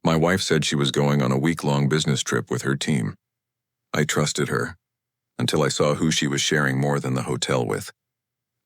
My wife said she was going on a week-long business trip with her team. I trusted her, until I saw who she was sharing more than the hotel with.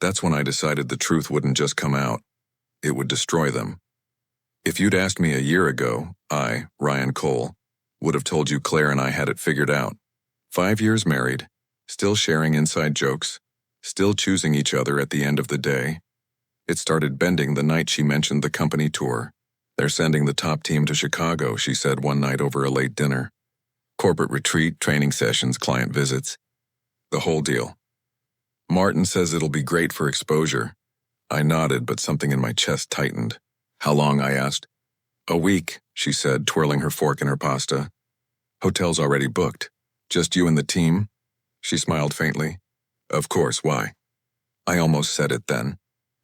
That's when I decided the truth wouldn't just come out, it would destroy them. If you'd asked me a year ago, I, Ryan Cole, would have told you Claire and I had it figured out. 5 years married, still sharing inside jokes, still choosing each other at the end of the day. It started bending the night she mentioned the company tour. They're sending the top team to Chicago, she said one night over a late dinner. Corporate retreat, training sessions, client visits. The whole deal. Martin says it'll be great for exposure. I nodded, but something in my chest tightened. How long, I asked. A week, she said, twirling her fork in her pasta. Hotel's already booked. Just you and the team? She smiled faintly. Of course, why? I almost said it then.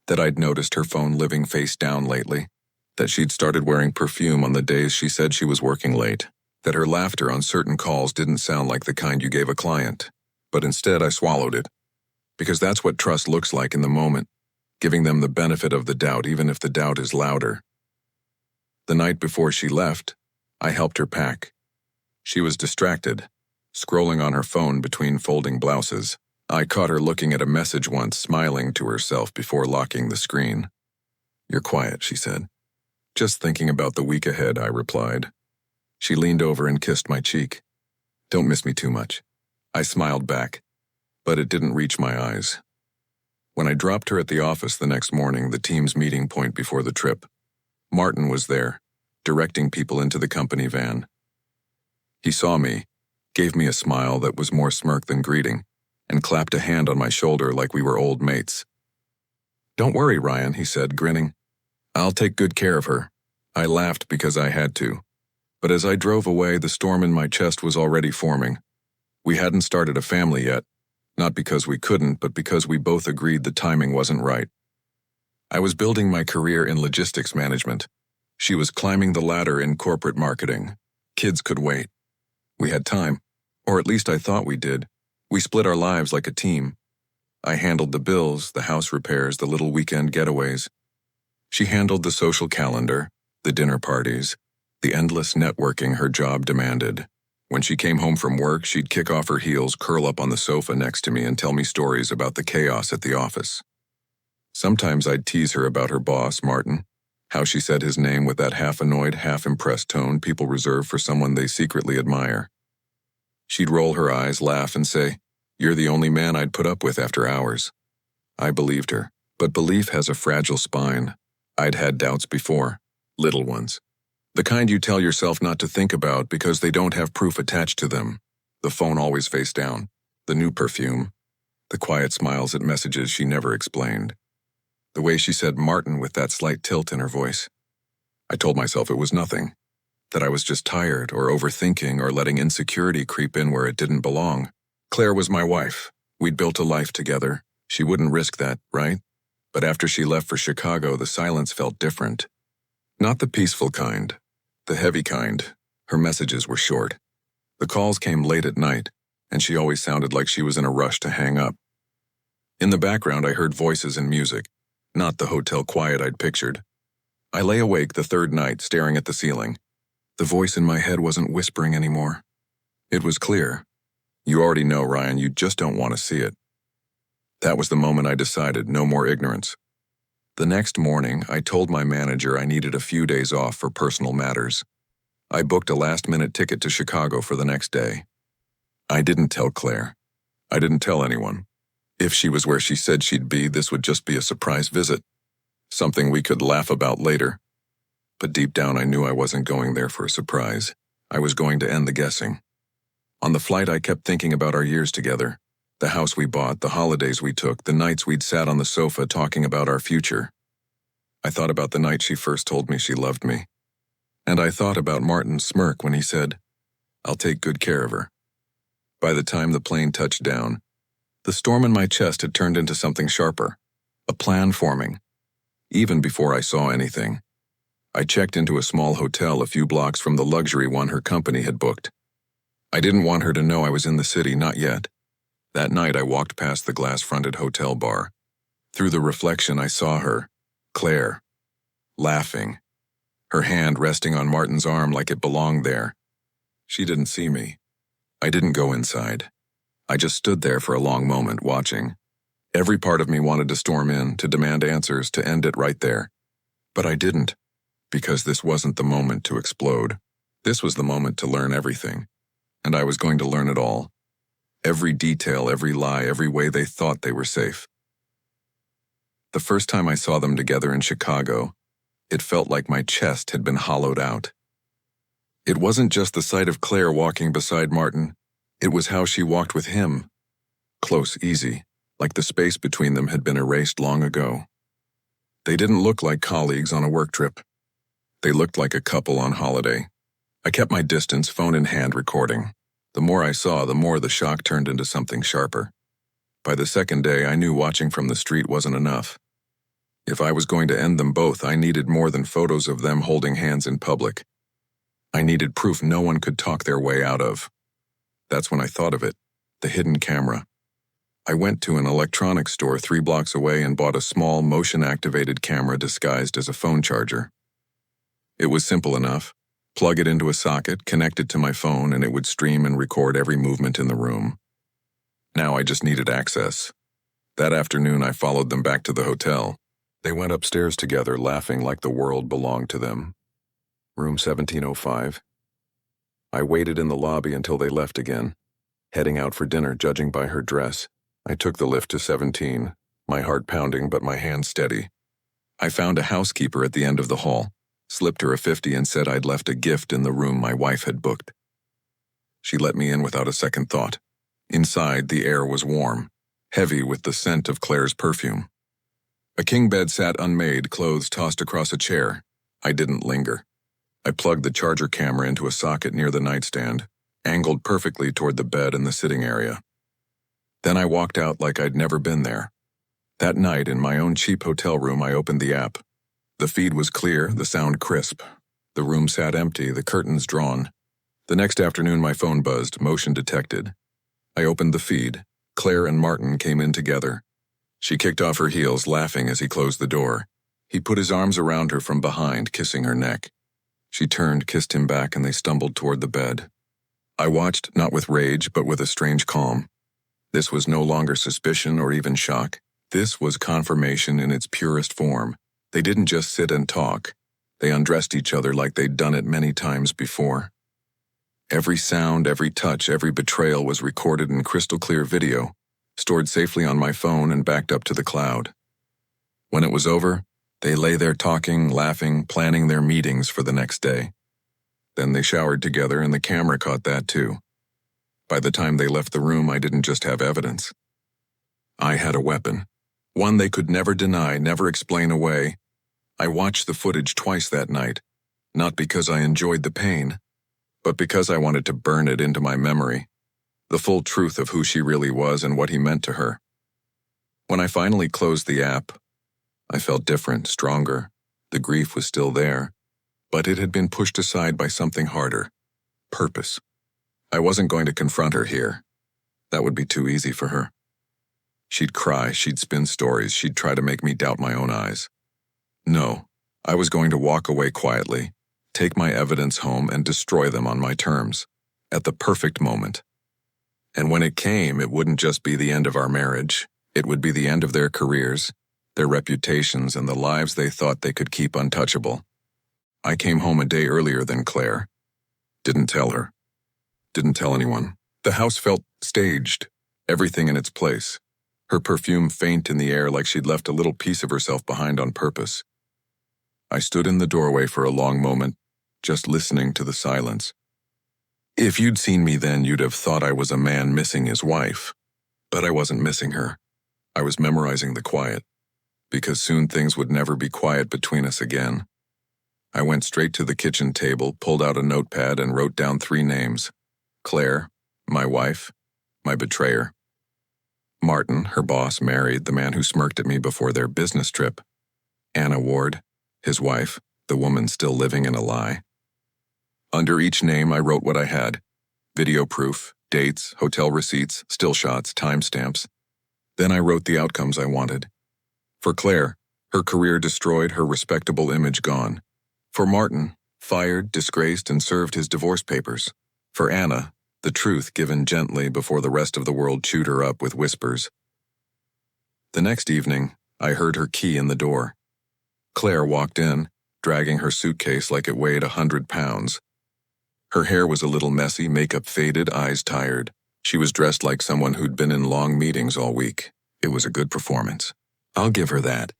That I'd noticed her phone living face down lately. That she'd started wearing perfume on the days she said she was working late. That her laughter on certain calls didn't sound like the kind you gave a client. But instead I swallowed it. Because that's what trust looks like in the moment. Giving them the benefit of the doubt even if the doubt is louder. The night before she left, I helped her pack. She was distracted, scrolling on her phone between folding blouses. I caught her looking at a message once, smiling to herself before locking the screen. You're quiet, she said. Just thinking about the week ahead, I replied. She leaned over and kissed my cheek. Don't miss me too much. I smiled back, but it didn't reach my eyes. When I dropped her at the office the next morning, the team's meeting point before the trip, Martin was there, directing people into the company van. He saw me, gave me a smile that was more smirk than greeting, and clapped a hand on my shoulder like we were old mates. Don't worry, Ryan, he said, grinning. I'll take good care of her. I laughed because I had to. But as I drove away, the storm in my chest was already forming. We hadn't started a family yet, not because we couldn't, but because we both agreed the timing wasn't right. I was building my career in logistics management. She was climbing the ladder in corporate marketing. Kids could wait. We had time, or at least I thought we did. We split our lives like a team. I handled the bills, the house repairs, the little weekend getaways. She handled the social calendar, the dinner parties, the endless networking her job demanded. When she came home from work, she'd kick off her heels, curl up on the sofa next to me, and tell me stories about the chaos at the office. Sometimes I'd tease her about her boss, Martin, how she said his name with that half-annoyed, half-impressed tone people reserve for someone they secretly admire. She'd roll her eyes, laugh, and say, You're the only man I'd put up with after hours. I believed her, but belief has a fragile spine. I'd had doubts before, little ones. The kind you tell yourself not to think about because they don't have proof attached to them. The phone always face down, the new perfume, the quiet smiles at messages she never explained. The way she said Martin with that slight tilt in her voice. I told myself it was nothing, that I was just tired or overthinking or letting insecurity creep in where it didn't belong. Claire was my wife. We'd built a life together. She wouldn't risk that, right? But after she left for Chicago, the silence felt different. Not the peaceful kind, the heavy kind. Her messages were short. The calls came late at night, and she always sounded like she was in a rush to hang up. In the background, I heard voices and music, not the hotel quiet I'd pictured. I lay awake the third night, staring at the ceiling. The voice in my head wasn't whispering anymore. It was clear. You already know, Ryan, you just don't want to see it. That was the moment I decided, no more ignorance. The next morning, I told my manager I needed a few days off for personal matters. I booked a last-minute ticket to Chicago for the next day. I didn't tell Claire. I didn't tell anyone. If she was where she said she'd be, this would just be a surprise visit. Something we could laugh about later. But deep down I knew I wasn't going there for a surprise. I was going to end the guessing. On the flight I kept thinking about our years together. The house we bought, the holidays we took, the nights we'd sat on the sofa talking about our future. I thought about the night she first told me she loved me. And I thought about Martin's smirk when he said, I'll take good care of her. By the time the plane touched down, the storm in my chest had turned into something sharper, a plan forming. Even before I saw anything, I checked into a small hotel a few blocks from the luxury one her company had booked. I didn't want her to know I was in the city, not yet. That night I walked past the glass-fronted hotel bar. Through the reflection I saw her, Claire, laughing, her hand resting on Martin's arm like it belonged there. She didn't see me. I didn't go inside. I just stood there for a long moment, watching. Every part of me wanted to storm in, to demand answers, to end it right there. But I didn't, because this wasn't the moment to explode. This was the moment to learn everything. And I was going to learn it all. Every detail, every lie, every way they thought they were safe. The first time I saw them together in Chicago, it felt like my chest had been hollowed out. It wasn't just the sight of Claire walking beside Martin. It was how she walked with him. Close, easy, like the space between them had been erased long ago. They didn't look like colleagues on a work trip. They looked like a couple on holiday. I kept my distance, phone in hand, recording. The more I saw, the more the shock turned into something sharper. By the second day, I knew watching from the street wasn't enough. If I was going to end them both, I needed more than photos of them holding hands in public. I needed proof no one could talk their way out of. That's when I thought of it, the hidden camera. I went to an electronics store 3 blocks away and bought a small motion-activated camera disguised as a phone charger. It was simple enough. Plug it into a socket, connect it to my phone, and it would stream and record every movement in the room. Now I just needed access. That afternoon, I followed them back to the hotel. They went upstairs together, laughing like the world belonged to them. Room 1705. I waited in the lobby until they left again. Heading out for dinner, judging by her dress, I took the lift to 17, my heart pounding but my hand steady. I found a housekeeper at the end of the hall, slipped her a 50 and said I'd left a gift in the room my wife had booked. She let me in without a second thought. Inside, the air was warm, heavy with the scent of Claire's perfume. A king bed sat unmade, clothes tossed across a chair. I didn't linger. I plugged the charger camera into a socket near the nightstand, angled perfectly toward the bed and the sitting area. Then I walked out like I'd never been there. That night, in my own cheap hotel room, I opened the app. The feed was clear, the sound crisp. The room sat empty, the curtains drawn. The next afternoon, my phone buzzed, motion detected. I opened the feed. Claire and Martin came in together. She kicked off her heels, laughing as he closed the door. He put his arms around her from behind, kissing her neck. She turned, kissed him back, and they stumbled toward the bed. I watched, not with rage, but with a strange calm. This was no longer suspicion or even shock. This was confirmation in its purest form. They didn't just sit and talk. They undressed each other like they'd done it many times before. Every sound, every touch, every betrayal was recorded in crystal clear video, stored safely on my phone and backed up to the cloud. When it was over, they lay there talking, laughing, planning their meetings for the next day. Then they showered together and the camera caught that too. By the time they left the room, I didn't just have evidence. I had a weapon. One they could never deny, never explain away. I watched the footage twice that night, not because I enjoyed the pain, but because I wanted to burn it into my memory, the full truth of who she really was and what he meant to her. When I finally closed the app, I felt different, stronger. The grief was still there, but it had been pushed aside by something harder, purpose. I wasn't going to confront her here. That would be too easy for her. She'd cry, she'd spin stories, she'd try to make me doubt my own eyes. No, I was going to walk away quietly, take my evidence home and destroy them on my terms, at the perfect moment. And when it came, it wouldn't just be the end of our marriage. It would be the end of their careers, their reputations, and the lives they thought they could keep untouchable. I came home a day earlier than Claire. Didn't tell her. Didn't tell anyone. The house felt staged, everything in its place. Her perfume faint in the air like she'd left a little piece of herself behind on purpose. I stood in the doorway for a long moment, just listening to the silence. If you'd seen me then, you'd have thought I was a man missing his wife. But I wasn't missing her. I was memorizing the quiet, because soon things would never be quiet between us again. I went straight to the kitchen table, pulled out a notepad, and wrote down 3 names. Claire, my wife, my betrayer. Martin, her boss, married, the man who smirked at me before their business trip. Anna Ward, his wife, the woman still living in a lie. Under each name, I wrote what I had. Video proof, dates, hotel receipts, still shots, timestamps. Then I wrote the outcomes I wanted. For Claire, her career destroyed, her respectable image gone. For Martin, fired, disgraced, and served his divorce papers. For Anna, the truth given gently before the rest of the world chewed her up with whispers. The next evening, I heard her key in the door. Claire walked in, dragging her suitcase like it weighed 100 pounds. Her hair was a little messy, makeup faded, eyes tired. She was dressed like someone who'd been in long meetings all week. It was a good performance. I'll give her that.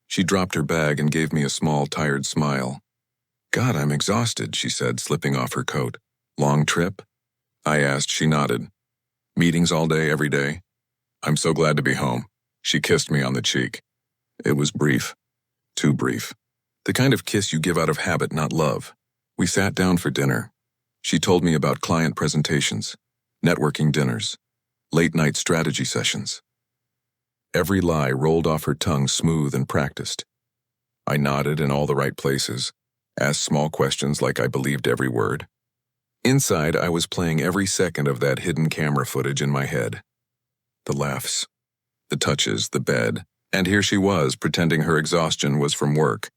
She dropped her bag and gave me a small, tired smile. God, I'm exhausted, she said, slipping off her coat. Long trip? I asked. She nodded. Meetings all day, every day? I'm so glad to be home. She kissed me on the cheek. It was brief. Too brief. The kind of kiss you give out of habit, not love. We sat down for dinner. She told me about client presentations, networking dinners, late-night strategy sessions. Every lie rolled off her tongue smooth and practiced. I nodded in all the right places, asked small questions like I believed every word. Inside, I was playing every second of that hidden camera footage in my head. The laughs, the touches, the bed, and here she was, pretending her exhaustion was from work.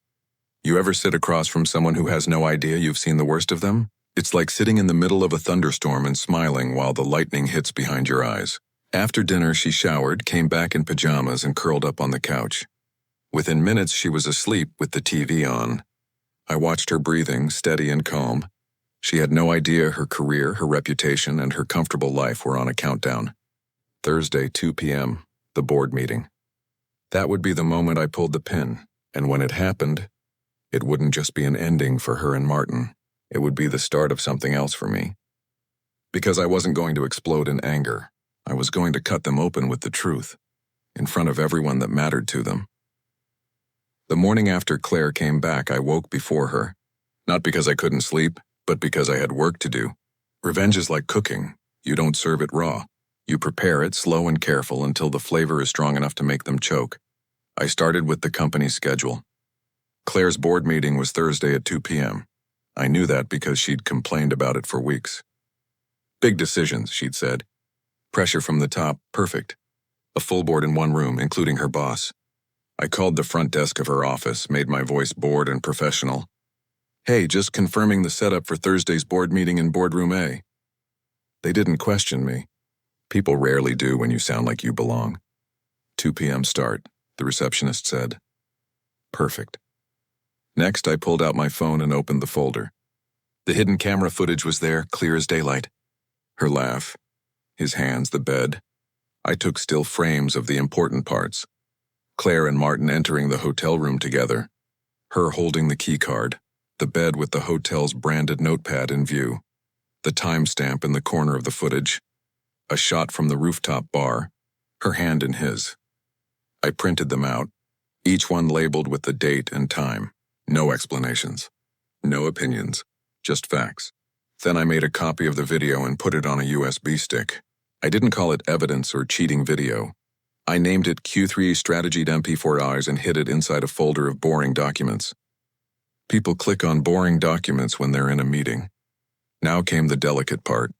You ever sit across from someone who has no idea you've seen the worst of them? It's like sitting in the middle of a thunderstorm and smiling while the lightning hits behind your eyes. After dinner, she showered, came back in pajamas, and curled up on the couch. Within minutes, she was asleep with the TV on. I watched her breathing, steady and calm. She had no idea her career, her reputation, and her comfortable life were on a countdown. Thursday, 2 p.m., the board meeting. That would be the moment I pulled the pin, and when it happened, it wouldn't just be an ending for her and Martin. It would be the start of something else for me. Because I wasn't going to explode in anger. I was going to cut them open with the truth, in front of everyone that mattered to them. The morning after Claire came back, I woke before her. Not because I couldn't sleep, but because I had work to do. Revenge is like cooking. You don't serve it raw. You prepare it slow and careful until the flavor is strong enough to make them choke. I started with the company's schedule. Claire's board meeting was Thursday at 2 p.m. I knew that because she'd complained about it for weeks. Big decisions, she'd said. Pressure from the top, perfect. A full board in one room, including her boss. I called the front desk of her office, made my voice bored and professional. Hey, just confirming the setup for Thursday's board meeting in boardroom A. They didn't question me. People rarely do when you sound like you belong. 2 p.m. start, the receptionist said. Perfect. Next, I pulled out my phone and opened the folder. The hidden camera footage was there, clear as daylight. Her laugh, his hands, the bed. I took still frames of the important parts. Claire and Martin entering the hotel room together. Her holding the key card. The bed with the hotel's branded notepad in view. The timestamp in the corner of the footage. A shot from the rooftop bar. Her hand in his. I printed them out, each one labeled with the date and time. No explanations. No opinions. Just facts. Then I made a copy of the video and put it on a USB stick. I didn't call it evidence or cheating video. I named it Q3 Strategied MP4Is and hid it inside a folder of boring documents. People click on boring documents when they're in a meeting. Now came the delicate part.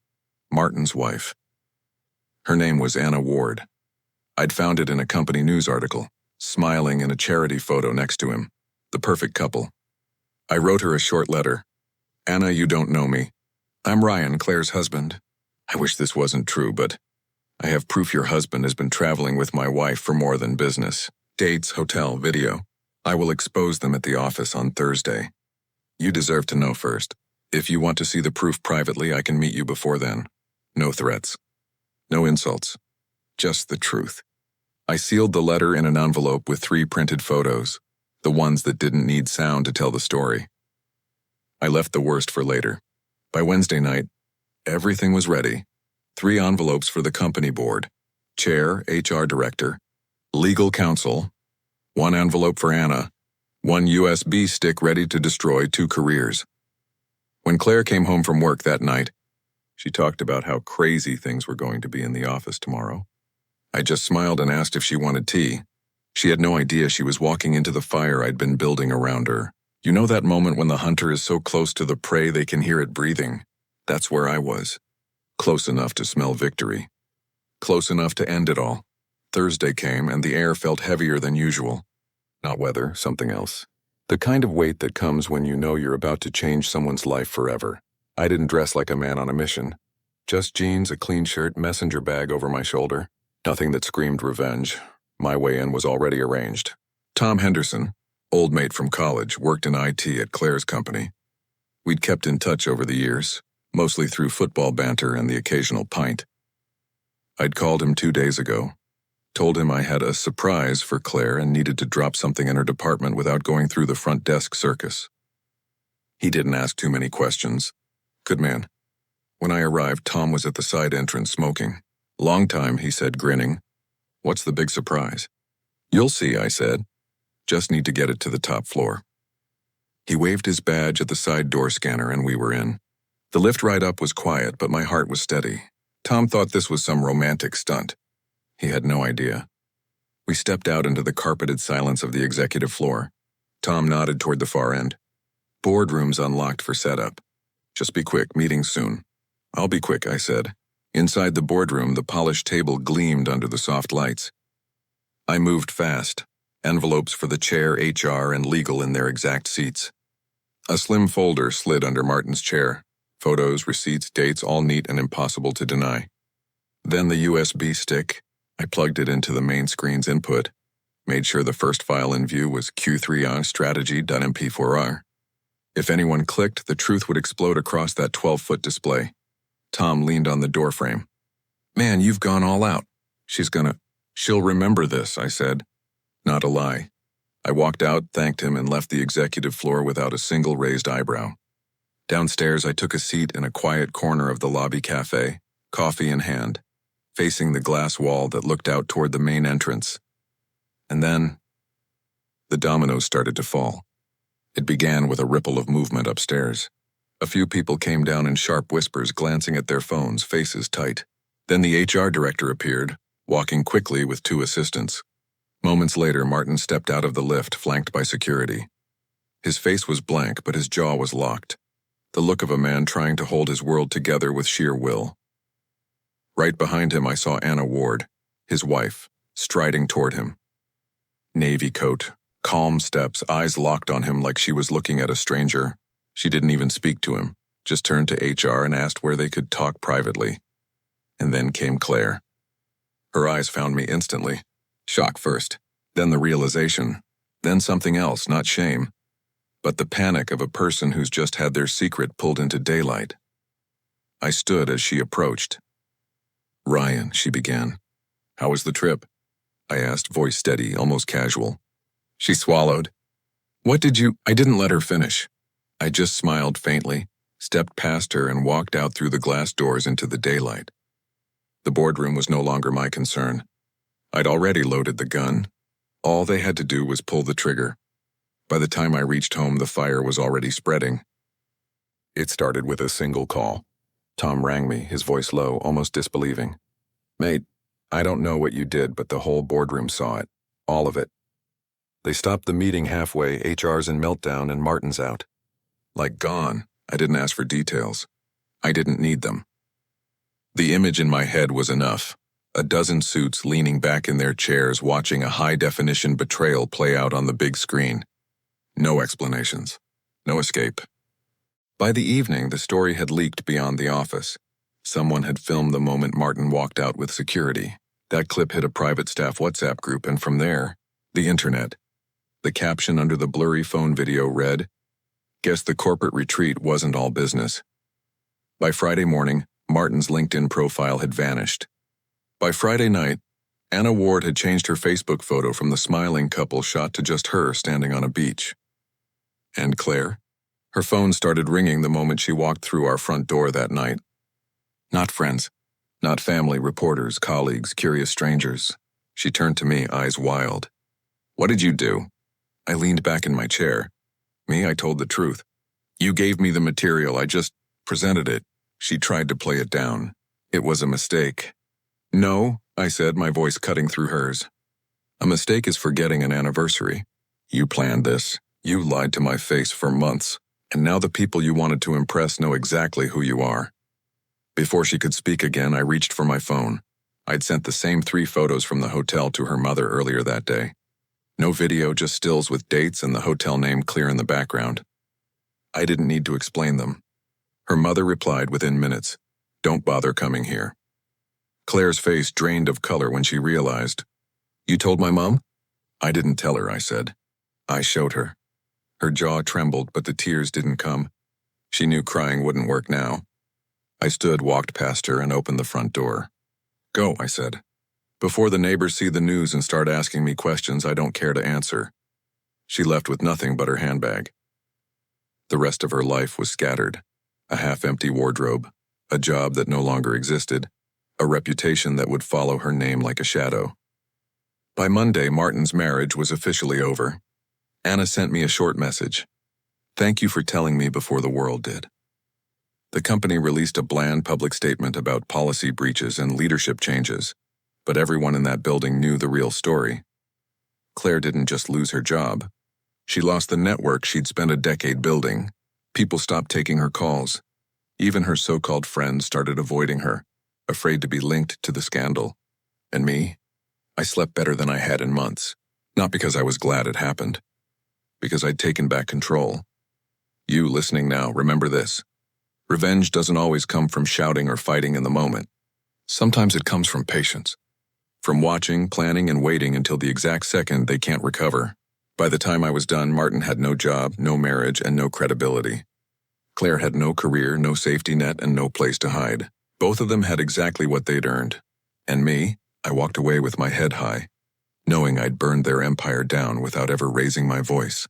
Martin's wife. Her name was Anna Ward. I'd found it in a company news article, smiling in a charity photo next to him. The perfect couple. I wrote her a short letter. Anna, you don't know me. I'm Ryan, Claire's husband. I wish this wasn't true, but I have proof your husband has been traveling with my wife for more than business. Dates, hotel, video. I will expose them at the office on Thursday. You deserve to know first. If you want to see the proof privately, I can meet you before then. No threats. No insults. Just the truth. I sealed the letter in an envelope with 3 printed photos. The ones that didn't need sound to tell the story. I left the worst for later. By Wednesday night, everything was ready. 3 envelopes for the company board. Chair, HR director, legal counsel, 1 envelope for Anna, 1 USB stick ready to destroy 2 careers. When Claire came home from work that night, she talked about how crazy things were going to be in the office tomorrow. I just smiled and asked if she wanted tea. She had no idea she was walking into the fire I'd been building around her. You know that moment when the hunter is so close to the prey they can hear it breathing? That's where I was. Close enough to smell victory. Close enough to end it all. Thursday came and the air felt heavier than usual. Not weather, something else. The kind of weight that comes when you know you're about to change someone's life forever. I didn't dress like a man on a mission. Just jeans, a clean shirt, messenger bag over my shoulder. Nothing that screamed revenge. My way in was already arranged. Tom Henderson, old mate from college, worked in IT at Claire's company. We'd kept in touch over the years, mostly through football banter and the occasional pint. I'd called him 2 days ago, told him I had a surprise for Claire and needed to drop something in her department without going through the front desk circus. He didn't ask too many questions. Good man. When I arrived, Tom was at the side entrance smoking. Long time, he said, grinning. What's the big surprise? You'll see, I said. Just need to get it to the top floor. He waved his badge at the side door scanner and we were in. The lift ride up was quiet, but my heart was steady. Tom thought this was some romantic stunt. He had no idea. We stepped out into the carpeted silence of the executive floor. Tom nodded toward the far end. Boardroom's unlocked for setup. Just be quick, meeting soon. I'll be quick, I said. Inside the boardroom, the polished table gleamed under the soft lights. I moved fast, envelopes for the chair, HR, and legal in their exact seats. A slim folder slid under Martin's chair. Photos, receipts, dates, all neat and impossible to deny. Then the USB stick. I plugged it into the main screen's input, made sure the first file in view was Q3R strategy.mp4r. If anyone clicked, the truth would explode across that 12-foot display. Tom leaned on the doorframe. Man, you've gone all out. She'll remember this, I said. Not a lie. I walked out, thanked him, and left the executive floor without a single raised eyebrow. Downstairs, I took a seat in a quiet corner of the lobby cafe, coffee in hand, facing the glass wall that looked out toward the main entrance. And then, the dominoes started to fall. It began with a ripple of movement upstairs. A few people came down in sharp whispers, glancing at their phones, faces tight. Then the HR director appeared, walking quickly with 2 assistants. Moments later, Martin stepped out of the lift, flanked by security. His face was blank, but his jaw was locked. The look of a man trying to hold his world together with sheer will. Right behind him, I saw Anna Ward, his wife, striding toward him. Navy coat, calm steps, eyes locked on him like she was looking at a stranger. She didn't even speak to him, just turned to HR and asked where they could talk privately. And then came Claire. Her eyes found me instantly. Shock first, then the realization, then something else, not shame, but the panic of a person who's just had their secret pulled into daylight. I stood as she approached. Ryan, she began. How was the trip? I asked, voice steady, almost casual. She swallowed. I didn't let her finish. I just smiled faintly, stepped past her and walked out through the glass doors into the daylight. The boardroom was no longer my concern. I'd already loaded the gun. All they had to do was pull the trigger. By the time I reached home, the fire was already spreading. It started with a single call. Tom rang me, his voice low, almost disbelieving. Mate, I don't know what you did, but the whole boardroom saw it. All of it. They stopped the meeting halfway, HR's in meltdown and Martin's out. Like gone. I didn't ask for details. I didn't need them. The image in my head was enough. A dozen suits leaning back in their chairs watching a high-definition betrayal play out on the big screen. No explanations. No escape. By the evening, the story had leaked beyond the office. Someone had filmed the moment Martin walked out with security. That clip hit a private staff WhatsApp group, and from there, the internet. The caption under the blurry phone video read, "Guess the corporate retreat wasn't all business." By Friday morning, Martin's LinkedIn profile had vanished. By Friday night, Anna Ward had changed her Facebook photo from the smiling couple shot to just her standing on a beach. And Claire? Her phone started ringing the moment she walked through our front door that night. Not friends, not family, reporters, colleagues, curious strangers. She turned to me, eyes wild. What did you do? I leaned back in my chair. Me, I told the truth. You gave me the material, I just presented it. She tried to play it down. It was a mistake. No, I said, my voice cutting through hers. A mistake is forgetting an anniversary. You planned this. You lied to my face for months, and now the people you wanted to impress know exactly who you are. Before she could speak again, I reached for my phone. I'd sent the same 3 photos from the hotel to her mother earlier that day. No video, just stills with dates and the hotel name clear in the background. I didn't need to explain them. Her mother replied within minutes, "Don't bother coming here." Claire's face drained of color when she realized. "You told my mom?" "I didn't tell her," I said. "I showed her." Her jaw trembled, but the tears didn't come. She knew crying wouldn't work now. I stood, walked past her, and opened the front door. "Go," I said. "Before the neighbors see the news and start asking me questions I don't care to answer." She left with nothing but her handbag. The rest of her life was scattered. A half-empty wardrobe, a job that no longer existed, a reputation that would follow her name like a shadow. By Monday, Martin's marriage was officially over. Anna sent me a short message. "Thank you for telling me before the world did." The company released a bland public statement about policy breaches and leadership changes, but everyone in that building knew the real story. Claire didn't just lose her job. She lost the network she'd spent a decade building. People stopped taking her calls. Even her so-called friends started avoiding her, afraid to be linked to the scandal. And me? I slept better than I had in months. Not because I was glad it happened. Because I'd taken back control. You listening now, remember this. Revenge doesn't always come from shouting or fighting in the moment. Sometimes it comes from patience. From watching, planning, and waiting until the exact second they can't recover. By the time I was done, Martin had no job, no marriage, and no credibility. Claire had no career, no safety net, and no place to hide. Both of them had exactly what they'd earned. And me, I walked away with my head high, knowing I'd burned their empire down without ever raising my voice.